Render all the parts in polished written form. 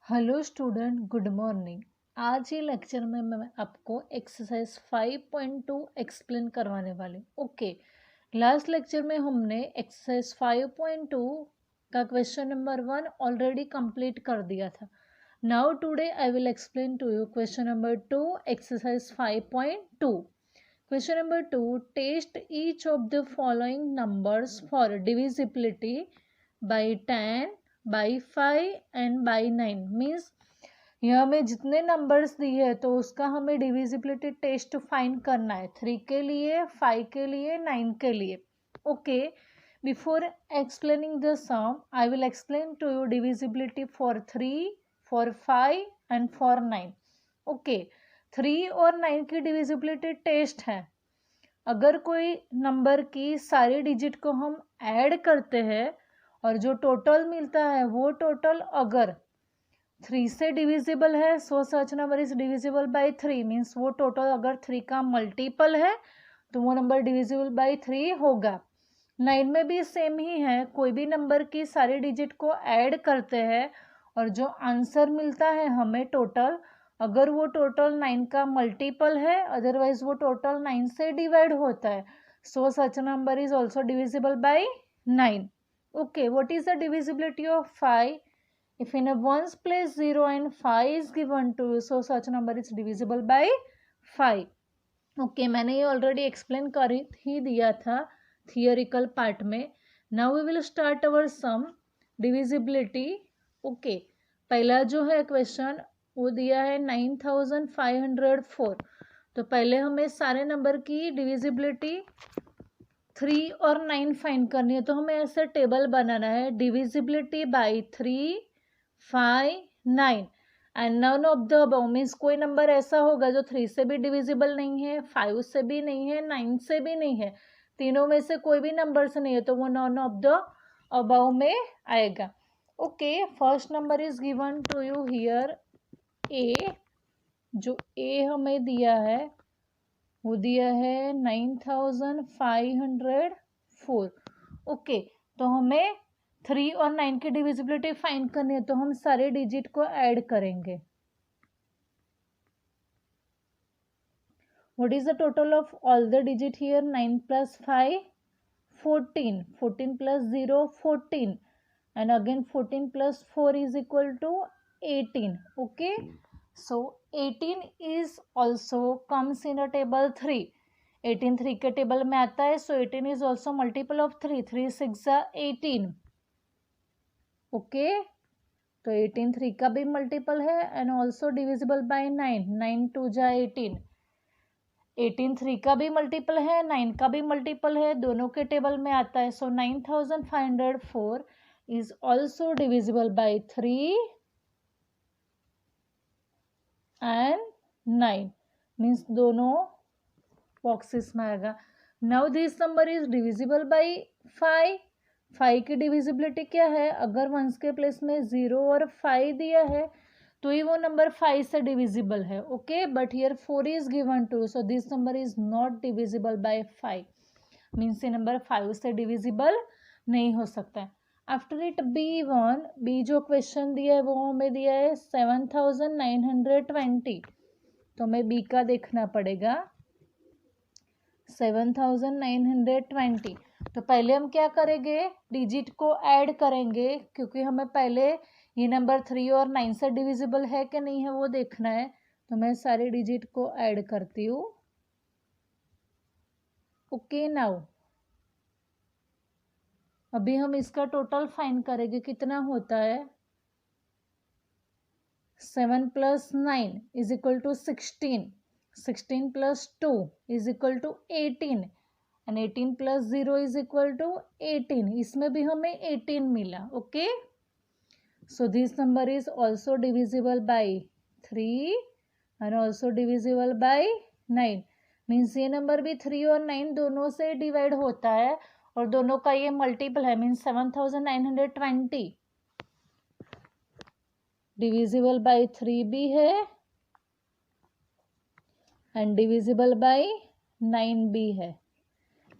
Hello student, good morning. आज ये lecture में मैं आपको एक्सरसाइज 5.2 एक्सप्लेन करवाने वाली हूँ। ओके, लास्ट लेक्चर में हमने एक्सरसाइज 5.2 का क्वेश्चन नंबर 1 ऑलरेडी कंप्लीट कर दिया था। Now today I will explain to you question number 2 exercise 5.2। Question number 2, test each of the following numbers for divisibility by 10 by 5 and by 9। मीन्स यहाँ हमें जितने नंबर्स दिए है तो उसका हमें डिविजिबिलिटी टेस्ट फाइंड करना है। 3 के लिए, 5 के लिए, 9 के लिए। Okay, before explaining the sum I will explain to you divisibility for 3, for 5 and for 9। Okay, 3 और 9 की डिविजिबिलिटी टेस्ट है। अगर कोई नंबर की सारी डिजिट को हम ऐड करते हैं और जो टोटल मिलता है वो टोटल अगर 3 से डिविजिबल है, so such number is divisible by 3। Means वो टोटल अगर 3 का मल्टीपल है तो वो नंबर डिविजिबल बाय 3 होगा। 9 में भी सेम ही है, कोई भी नंबर की सारी डिजिट को ऐड करते हैं और जो आंसर मिलता है हमें टोटल, अगर वो टोटल 9 का मल्टीपल है, अदरवाइज वो टोटल 9 से डिवाइड होता है, so such number is also divisible by 9। Okay, what is the divisibility of 5? If in a ones place 0 and 5 is given to you, so such number is divisible by 5. Okay, मैंने ये already explain कर ही दिया था theoretical part में. Now we will start our sum divisibility. Okay, पहला जो है question वो दिया है 9504। तो पहले हमें सारे नंबर की डिविजिबिलिटी 3 और 9 फाइंड करनी है। तो हमें ऐसे टेबल बनाना है, divisibility by 3, 5, 9 and none of the above. Means कोई नंबर ऐसा होगा जो 3 से भी डिविजिबल नहीं है, 5 से भी नहीं है, 9 से भी नहीं है, तीनों में से कोई भी नंबर से नहीं है, तो वो नन ऑफ द अबव में आएगा। Okay, first number is given to you here A. जो ए हमें दिया है वो दिया है 9504। ओके, तो हमें 3 और 9 की डिविजिबिलिटी फाइंड करनी है, तो हम सारे डिजिट को ऐड करेंगे। What is the total of all the digit here? 9 plus 5 14, 14 plus 0 14 and again 14 plus 4 is equal to 18। Okay, so 18 is also comes in a table 3। 18 3 के टेबल में आता है, so 18 is also multiple of 3। 3 6 18। Okay, तो 18 3 का भी multiple है and also divisible by 9। 9 2 18। 18 3 का भी मल्टीपल है, 9 का भी मल्टीपल है, दोनों के टेबल में आता है, so 9504 is also divisible by 3 and 9। Means दोनों बॉक्सेस में आएगा। Now this number is divisible by 5। 5 की डिविजिबिलिटी क्या है? अगर वंस के प्लेस में 0 और 5 दिया है तो ही वो नंबर 5 से डिविजिबल है। Okay, but here 4 is given to, so this number is not divisible by 5। मीन्स ये नंबर 5 से डिविजिबल नहीं हो सकता है। आफ्टर इट B1, बी जो क्वेश्चन दिया है वो हमें दिया है 7920। तो हमें बी का देखना पड़ेगा 7920। तो पहले हम क्या करेंगे? डिजिट को ऐड करेंगे, क्योंकि हमें पहले ये नंबर 3 और 9 से डिविजिबल है कि नहीं है वो देखना है। तो मैं सारे डिजिट को ऐड करती हूँ। ओके, नाउ अभी हम इसका टोटल फाइंड करेंगे, कितना होता है? 7 plus 9 is equal to 16। 16 plus 2 is equal to 18 and 18 plus 0 is equal to 18। इसमें भी हमें 18 मिला। Okay, so this number is also divisible by 3 and also divisible by 9। Means ये नंबर भी 3 और 9 दोनों से डिवाइड होता है और दोनों का ये मल्टीपल है। मीन्स 7920 डिविजिबल बाय 3 भी है एंड डिविजिबल बाय 9 भी है।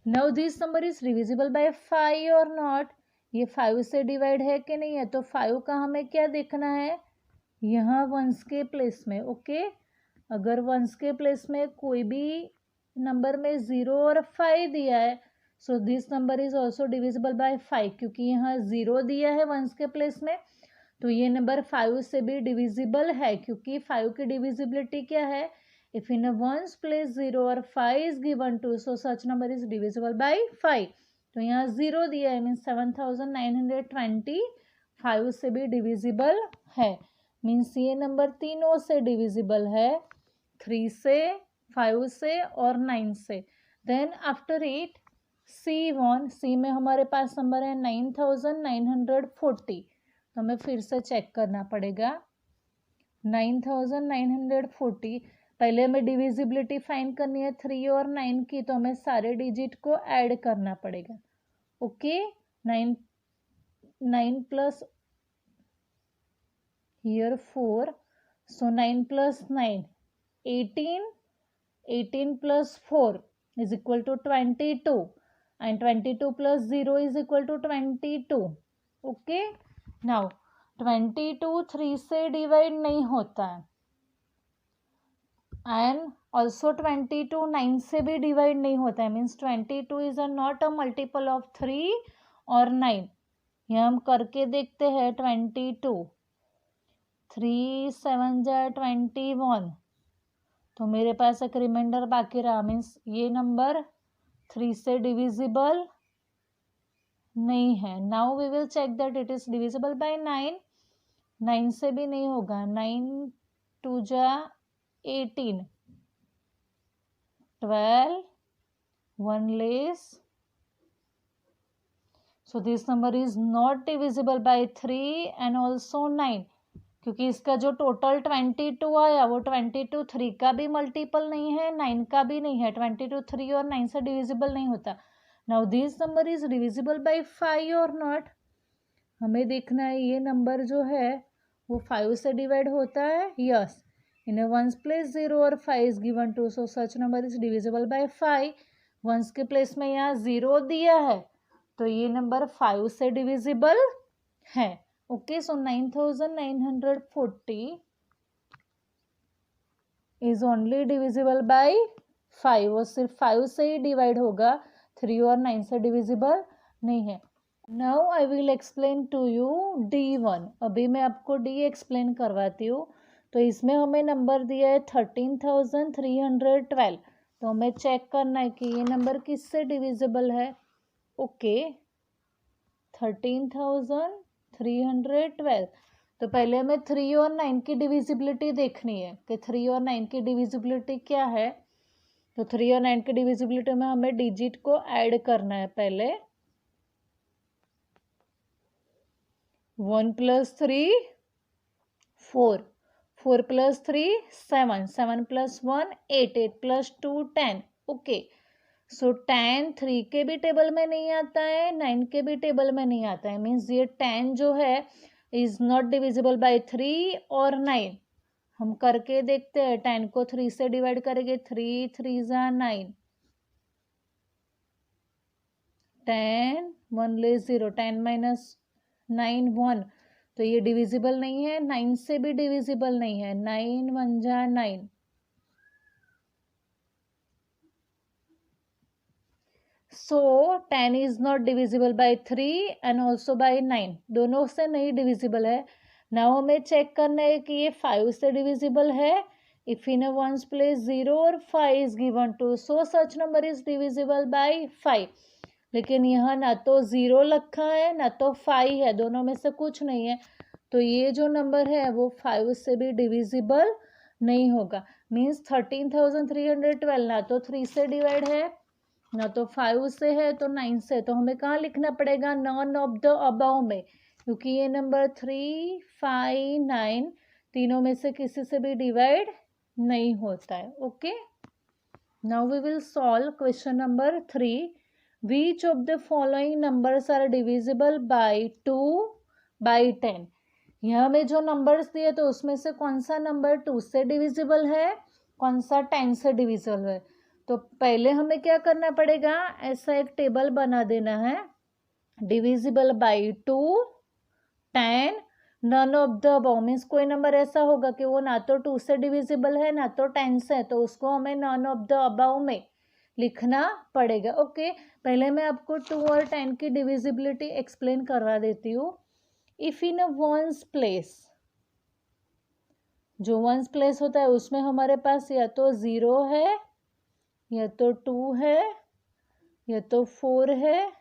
Now this number is divisible by 5 और नॉट। ये 5 से डिवाइड है कि नहीं है? तो 5 का हमें क्या देखना है? यहाँ वंस के प्लेस में, ओके, अगर वंस के प्लेस में कोई भी नंबर में 0 और 5 दिया है, so this number is also divisible by 5, क्योंकि यहाँ 0 दिया है वंस के प्लेस में, तो ये नंबर 5 से भी डिविजिबल है, क्योंकि 5 की डिविजिबिलिटी क्या है, if in a once place 0 और 5 is given to, so such number is divisible by 5। तो यहाँ 0 दिया है, मीन्स 7920 5 से भी डिविजिबल है, मीन्स ये नंबर तीनों से डिविजिबल है, 3 से, 5 से और 9 से। देन आफ्टर इट C1, सी में हमारे पास नंबर है 9940, तो हमें फिर से चेक करना पड़ेगा 9940। पहले हमें डिविजिबिलिटी फाइंड करनी है 3 और 9 की, तो हमें सारे डिजिट को ऐड करना पड़ेगा, okay. 9 plus here 4, so 9 plus 9 18, 18 plus 4 is equal to 22, and 22 plus 0 is equal to 22, okay। now 22 3 से डिवाइड नहीं होता है, एंड ऑल्सो 22 9 से भी डिवाइड नहीं होता है, means 22 is a not a multiple of 3 और 9। ये हम करके देखते हैं, 22 3 7 जा 21, तो मेरे पास एक रिमाइंडर बाकी रहा, मीन्स ये नंबर 3 से डिविजिबल नहीं है। Now we will check that it is divisible by 9, 9 से भी नहीं होगा, 9 2 जा 18, 12 1 less, so this number is not divisible by 3 and also 9, क्योंकि इसका जो टोटल 22 आया वो 22 3 का भी मल्टीपल नहीं है, 9 का भी नहीं है, 22 3 और 9 से डिविजिबल नहीं होता। Now this number is divisible by 5 और नॉट, हमें देखना है ये नंबर जो है वो 5 से डिवाइड होता है, yes, in a once place 0 और 5 is given to, so such number is divisible by 5। Once के प्लेस में यहाँ 0 दिया है, तो ये नंबर 5 से डिविजिबल है, okay. So 9940 is only divisible by 5, वो सिर्फ 5 से ही डिवाइड होगा, 3 और 9 से डिविजिबल नहीं है। Now I will explain to you D1, अभी मैं आपको D एक्सप्लेन करवाती हूँ। तो इसमें हमें नंबर दिया है 13312, तो हमें चेक करना है कि ये नंबर किससे डिविजिबल है, ओके। 13312, तो पहले हमें 3 और 9 की डिविजिबिलिटी देखनी है कि 3 और 9 की डिविजिबिलिटी क्या है। तो 3 और 9 की डिविजिबिलिटी में हमें डिजिट को ऐड करना है पहले, 1 plus 3 4, 4 plus 3 7, 7 plus 1 8, 8 plus 2 10, okay. So 10 3 के भी टेबल में नहीं आता है, 9 के भी टेबल में नहीं आता है, मीन्स ये 10 जो है इज नॉट डिविजिबल बाय 3 और 9। हम करके देखते हैं, 10 को 3 से डिवाइड करेंगे, 3 3 जा 9, 10 1 ले 0, 10 माइनस 9 1, तो ये डिविजिबल नहीं है, 9 से भी डिविजिबल नहीं है, 9 1 जा 9, so 10 is not divisible by 3 and also by 9, दोनों से नहीं डिविजिबल है। नाउ हमें चेक करना है कि ये 5 से डिविजिबल है, if in a once place 0 और 5 is given to, so such number is divisible by 5। लेकिन यहाँ ना तो 0 लिखा है ना तो 5 है, दोनों में से कुछ नहीं है, तो ये जो नंबर है वो 5 से भी डिविजिबल नहीं होगा, मीन्स 13312 ना तो 3 से डिवाइड है ना तो 5 से है तो 9 से, तो हमें कहाँ लिखना पड़ेगा, नॉन ऑफ द अबाउ में, क्योंकि ये नंबर 3 5 9 तीनों में से किसी से भी डिवाइड नहीं होता है, okay. Now we will solve question number 3, which of the following numbers are divisible by 2 by 10। यहाँ में जो नंबर्स दिए तो उसमें से कौन सा नंबर 2 से डिविजिबल है, कौन सा 10 से डिविजिबल है। तो पहले हमें क्या करना पड़ेगा, ऐसा एक टेबल बना देना है, divisible by 2 10, none of the above means कोई नंबर ऐसा होगा कि वो ना तो 2 से डिविजिबल है ना तो 10 से, तो उसको हमें नन ऑफ द अबव में लिखना पड़ेगा। ओके, पहले मैं आपको 2 और 10 की डिविजिबिलिटी एक्सप्लेन करवा देती हूँ। If in a once place, जो वंस प्लेस होता है उसमें हमारे पास या तो 0 है, या तो 2 है, या तो 4 है,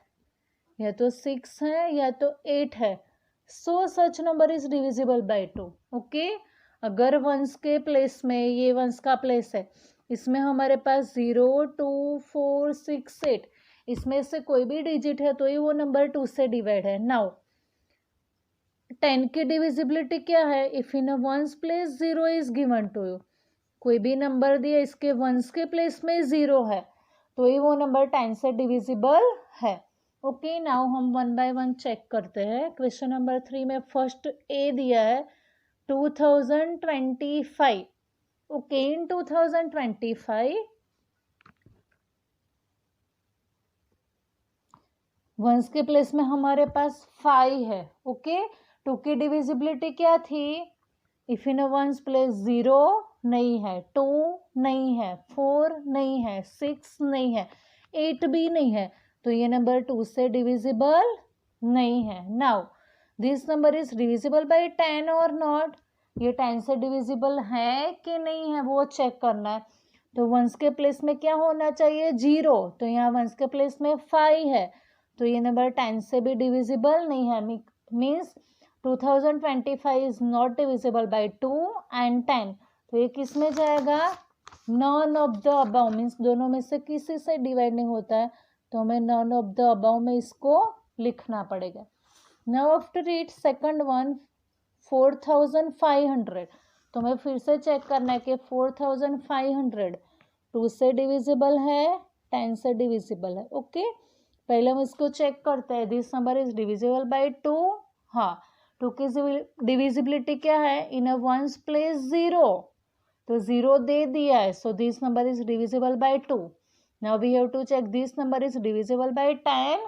या तो 6 है, या तो 8 है। So such number is divisible by 2। Okay, अगर वंस के प्लेस में, ये वंस का प्लेस है, इसमें हमारे पास 0, 2, 4, 6, 8, इसमें से कोई भी डिजिट है तो ही वो नंबर 2 से डिवाइड है। नाउ 10 की डिविजिबिलिटी क्या है? If in a once place 0 is given to you, कोई भी नंबर दिया इसके वंस के प्लेस में 0 है तो ही वो नंबर 10 से डिविजिबल है। ओके, नाउ हम 1 बाय 1 चेक करते हैं। क्वेश्चन नंबर 3 में फर्स्ट ए दिया है 2025। ओके, इन 2025 वंस के प्लेस में हमारे पास 5 है। ओके, 2 की डिविजिबिलिटी क्या थी? If in a once place 0 नहीं है, 2 नहीं है, 4 नहीं है, 6 नहीं है, 8 भी नहीं है, तो ये नंबर 2 से डिविजिबल नहीं है। Now this number is divisible by 10 और नॉट, ये 10 से डिविजिबल है कि नहीं है वो चेक करना है। तो वंस के प्लेस में क्या होना चाहिए? 0, तो यहाँ वंस के प्लेस में 5 है तो ये नंबर 10 से भी डिविजिबल नहीं है। Means 2025 is not divisible by 2 and 10, तो ये किस में जाएगा? None of the above, means दोनों में से किसी से डिवाइड नहीं होता है तो हमें नॉन ऑफ द अबव में इसको लिखना पड़ेगा। Now after it second one 4500, तो हमें फिर से चेक करना है कि 4500 2 से डिविजिबल है, 10 से डिविजिबल है। ओके, पहले हम इसको चेक करते हैं। This number is divisible by 2। हाँ, 2 की डिविजिबिलिटी क्या है? इन अ वंस प्लेस 0, तो 0 दे दिया है, so this number is divisible by 2। Now we have to check this number is divisible by 10,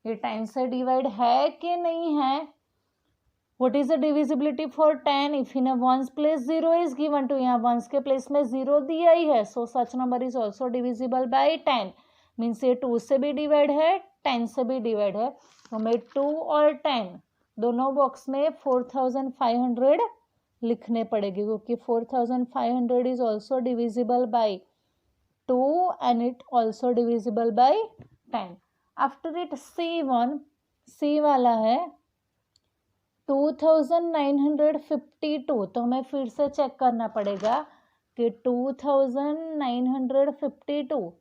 ये 10 से डिवाइड है कि नहीं है। What is the divisibility for 10? If in a ones place 0 is given to, यहाँ ones के place में 0 दिया ही है, so such number is also divisible by 10, means ये 2 से भी डिवाइड है, 10 से भी डिवाइड है, तो हमें 2 और 10 दोनों बॉक्स में 4500 लिखने पड़ेगी, क्योंकि 4500 is also divisible by 2 and it also divisible by 10। After it C1, सी वाला है 2952, तो हमें फिर से चेक करना पड़ेगा कि 2952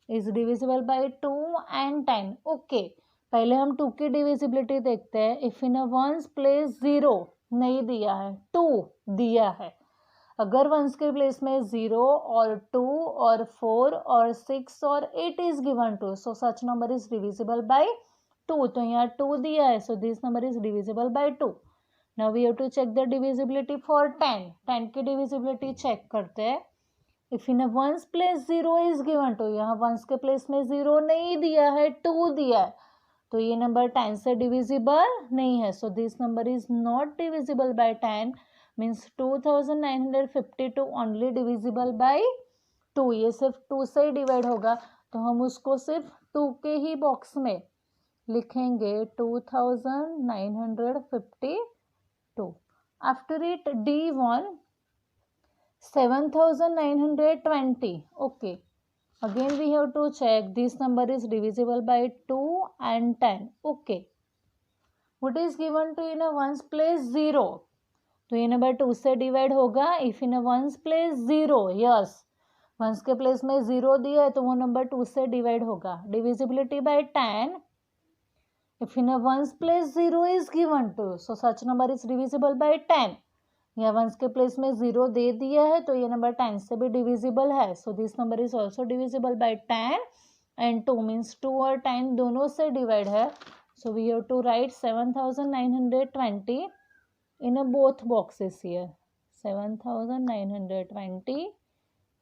is divisible by 2 and 10। Okay, पहले हम 2 की डिविजिबिलिटी देखते हैं। If in a once place 0 नहीं दिया है, 2 दिया है, अगर वंस के प्लेस में 0 और 2 और 4 और 6 और 8 is given to, so such number is divisible by 2, तो यहाँ 2 दिया है, so this number is divisible by 2। Now we have to check the divisibility for 10। 10 की डिविजिबिलिटी चेक करते हैं। If in a once place 0 is given to, यहाँ once के place में 0 नहीं दिया है, 2 दिया है, तो ये नंबर 10 से डिविजिबल नहीं है, so this number is not divisible by 10, means 2952 only divisible by 2, ये सिर्फ 2 से ही डिवाइड होगा, तो हम उसको सिर्फ 2 के ही बॉक्स में लिखेंगे 2952। After it D1 7920। Okay, again we have to check this number is divisible by 2 and 10. Okay, what is given to in a ones place 0, तो ये नंबर 2 से डिवाइड होगा। If in a once place 0, yes, once के place में 0 दिया है तो वो नंबर 2 से डिवाइड होगा। Divisibility by 10, if in a once place 0 is given to, so such number is divisible by 10, या वंस के प्लेस में 0 दे दिया है तो ये नंबर 10 से भी डिविजिबल है, so this number is also divisible by 10 and 2, means 2 और 10 दोनों से डिवाइड है, so we have to write 7920 in a both boxes here, 7920,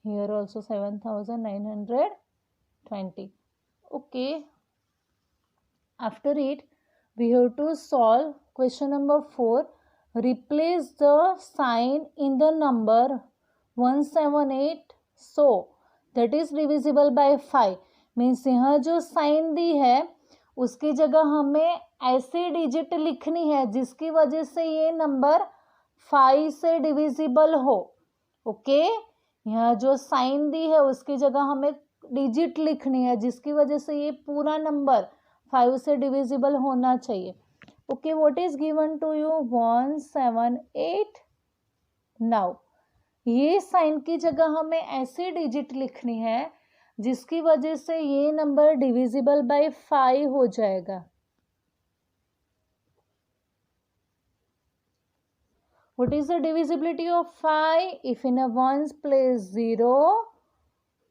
here also 7920. Okay, after it we have to solve question number 4 replace the sign in the number 178 so that is divisible by 5 means यहाँ जो sign the है उसकी जगह हमें ऐसी digit लिखनी है जिसकी वजह से ये नंबर 5 से डिविजिबल हो. ओके, यहाँ जो साइन दी है उसकी जगह हमें डिजिट लिखनी है जिसकी वजह से ये पूरा नंबर 5 से डिविजिबल होना चाहिए. Okay, what is given to you 178. Now ये साइन की जगह हमें ऐसी डिजिट लिखनी है जिसकी वजह से ये नंबर डिविजिबल बाय 5 हो जाएगा. What is the divisibility of 5? If in a ones place 0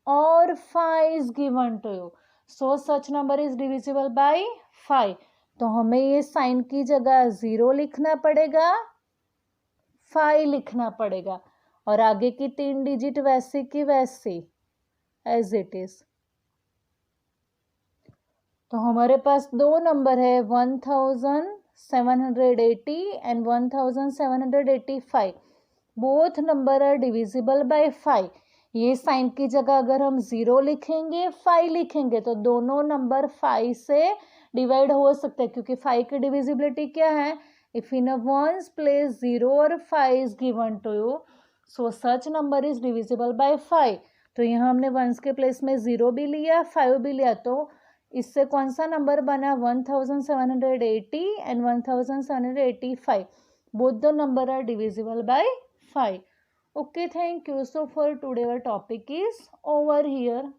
or 5 is given to you, so such number is divisible by 5. तो हमें ये साइन की जगह 0 लिखना पड़ेगा, 5 लिखना पड़ेगा और आगे की 3 डिजिट वैसे की वैसी एज इट इज. तो हमारे पास दो नंबर है 1780 and 1785. Both number are divisible by 5. ये साइन की जगह अगर हम 0 लिखेंगे 5 लिखेंगे तो दोनों नंबर 5 से डिवाइड हो सकते हैं क्योंकि 5 की डिविजिबिलिटी क्या है. If in a once place 0 और 5 is given to you so such number is divisible by 5. तो यहाँ हमने वंस के प्लेस में 0 भी लिया 5 भी लिया तो इससे कौन सा नंबर बना 1780 and 1785. Both the number are divisible by 5. Okay, thank you. So for today our topic is over here.